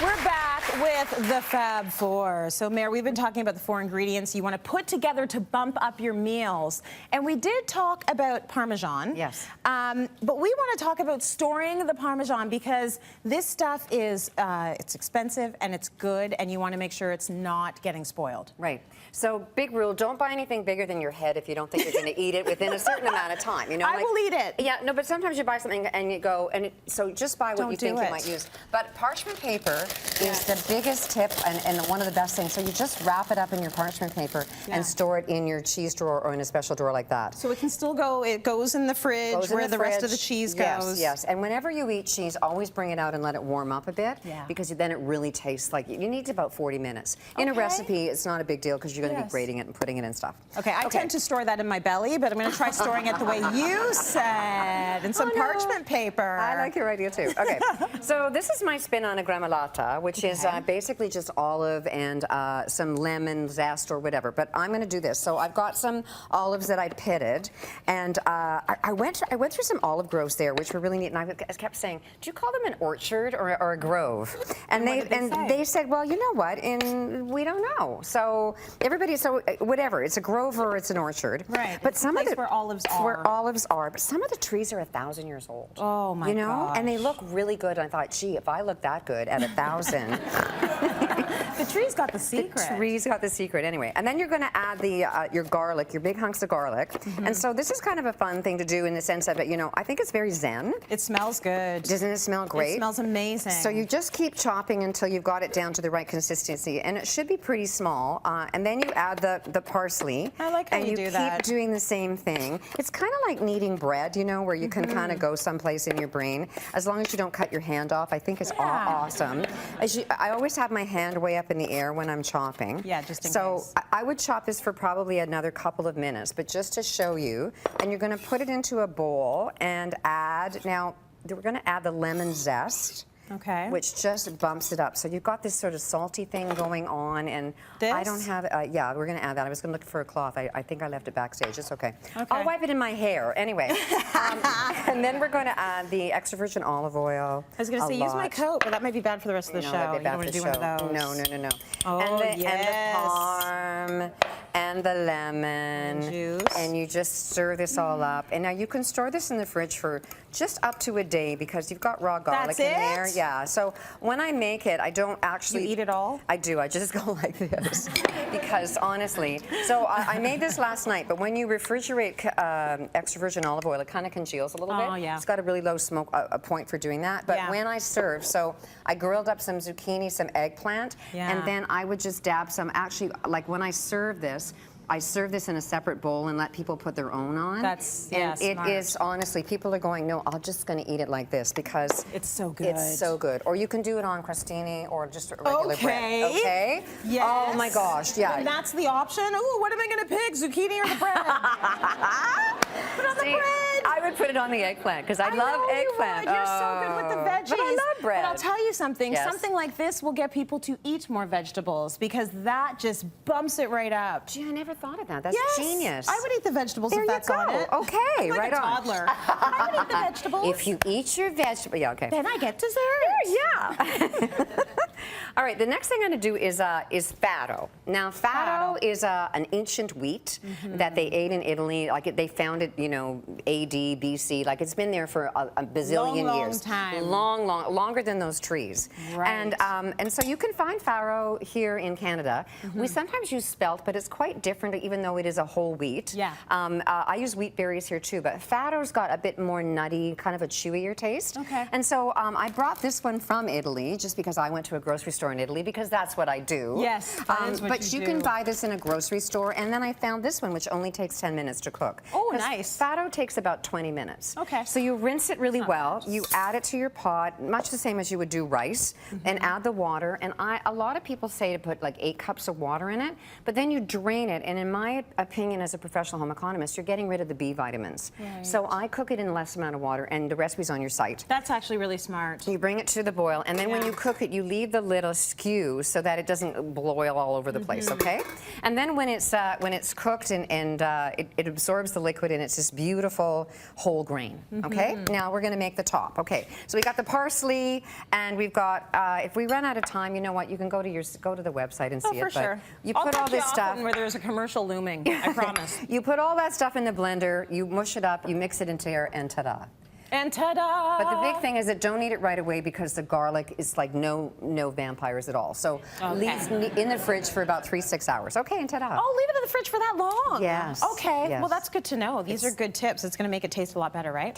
We're back with the Fab Four. So, Mayor, we've been talking about the 4 ingredients you want to put together to bump up your meals. And we did talk about Parmesan. Yes. But we want to talk about storing the Parmesan because this stuff is, it's expensive and it's good, and you want to make sure it's not getting spoiled. Right. So, big rule, don't buy anything bigger than your head if you don't think you're going to eat it within a certain amount of time. You know, I will eat it. Yeah, no, but sometimes you buy something and you go, so just buy what you think you might use. But parchment paper is the biggest tip and one of the best things. So you just wrap it up in your parchment paper and store it in your cheese drawer or in a special drawer like that. So it can still go, it goes in the fridge where the rest of the cheese goes. Yes, and whenever you eat cheese, always bring it out and let it warm up a bit because then it really tastes like, you need about 40 minutes. In a recipe, it's not a big deal because you're going to be grating it and putting it in stuff. Okay, I tend to store that in my belly, but I'm going to try storing it the way you said, in some parchment paper. I like your idea too. Okay, so this is my spin on a gremolata, which is basically just olive and some lemon zest or whatever. But I'm going to do this. So I've got some olives that I pitted, and I went through some olive groves there, which were really neat. And I kept saying, "Do you call them an orchard or a grove?" And they said, "Well, you know what? We don't know." So whatever. It's a grove or it's an orchard. Right. But some of the where olives are. Where olives are. But some of the trees are 1,000 years old. Oh my gosh. And they look really good. And I thought, gee, if I look that good at 1,000. The tree's got the secret. The tree's got the secret anyway. And then you're going to add your garlic, your big hunks of garlic. And so this is kind of a fun thing to do in the sense of it, you know, I think it's very zen. It smells good. Doesn't it smell great? It smells amazing. So you just keep chopping until you've got it down to the right consistency, and it should be pretty small. And then you add the parsley. I like how you do that. And you keep doing the same thing. It's kind of like kneading bread, you know, where you can kind of go someplace in your brain. As long as you don't cut your hand off, I think it's awesome. I always have my hand way up in the air when I'm chopping. Yeah, just in case. So I would chop this for probably another couple of minutes, but just to show you, and you're going to put it into a bowl and add, now we're going to add the lemon zest. Okay. Which just bumps it up. So you've got this sort of salty thing going on, and I don't have, yeah, we're going to add that. I was going to look for a cloth. I think I left it backstage. It's okay. I'll wipe it in my hair. Anyway. And then we're going to add the extra virgin olive oil. I was going to say, use my coat, but that might be bad for the rest of the show. You don't want to do one of those. No. Oh, and the parm and the lemon. Juice. And you just stir this all up. And now you can store this in the fridge for just up to a day because you've got raw garlic in there. Yeah, so when I make it, I don't actually... You eat it all? I do. I just go like this because honestly... So I made this last night, but when you refrigerate extra virgin olive oil, it kind of congeals a little bit. Oh, yeah. It's got a really low smoke point for doing that. But when I serve, so I grilled up some zucchini, some eggplant, and then I would just dab some... Actually, like when I serve this, I serve this in a separate bowl and let people put their own on. That's, and it smart. is, honestly, people are going, no, I'm just going to eat it like this because it's so good. It's so good. Or you can do it on crostini or just regular bread. Okay. Yes. Oh my gosh, yeah. And that's the option. Ooh, what am I going to pick? Zucchini or the bread? Put it on the bread. I would put it on the eggplant because I love eggplant. You're so good with the veggies. But I love bread. But I'll tell you something. Something like this will get people to eat more vegetables because that just bumps it right up. Gee, I never thought of that. That's genius. I would eat the vegetables if that's on it. Okay, I'm like right a on. toddler. I would eat the vegetables. If you eat your vegetables, yeah, okay. Then I get dessert. Yeah. All right, the next thing I'm going to do is farro. Now, farro is an ancient wheat that they ate in Italy. Like they found it, you know, AD, BC. Like it's been there for a bazillion years. Long time. Longer than those trees. Right. And so you can find farro here in Canada. We sometimes use spelt, but it's quite different, even though it is a whole wheat. Yeah. I use wheat berries here too, but farro's got a bit more nutty, kind of a chewier taste. Okay. And so I brought this one from Italy just because I went to a grocery store in Italy because that's what I do. Yes, that is what but you can buy this in a grocery store, and then I found this one which only takes 10 minutes to cook. Oh, nice. Farro takes about 20 minutes. Okay. So you rinse it really well. You add it to your pot, much the same as you would do rice, and add the water. And a lot of people say to put like 8 cups of water in it, but then you drain it. And in my opinion, as a professional home economist, you're getting rid of the B vitamins. Right. So I cook it in less amount of water, and the recipe's on your site. That's actually really smart. You bring it to the boil, and then when you cook it, you leave the lid askew so that it doesn't boil all over the place, okay? And then when it's cooked and it absorbs the liquid and it's this beautiful whole grain, okay? Now we're gonna make the top, okay? So we got the parsley and we've got, if we run out of time, you know what, you can go to the website and see for it. sure. You I'll put all cut you this off stuff. where there's a commercial looming, I promise. You put all that stuff in the blender, you mush it up, you mix it into here, and ta-da. And ta-da! But the big thing is that don't eat it right away because the garlic is like no vampires at all. So leave in the fridge for about 3-6 hours. Okay, and ta-da. Oh, leave it in the fridge for that long? Yes. Okay, Yes. well that's good to know. These are good tips. It's gonna make it taste a lot better, right?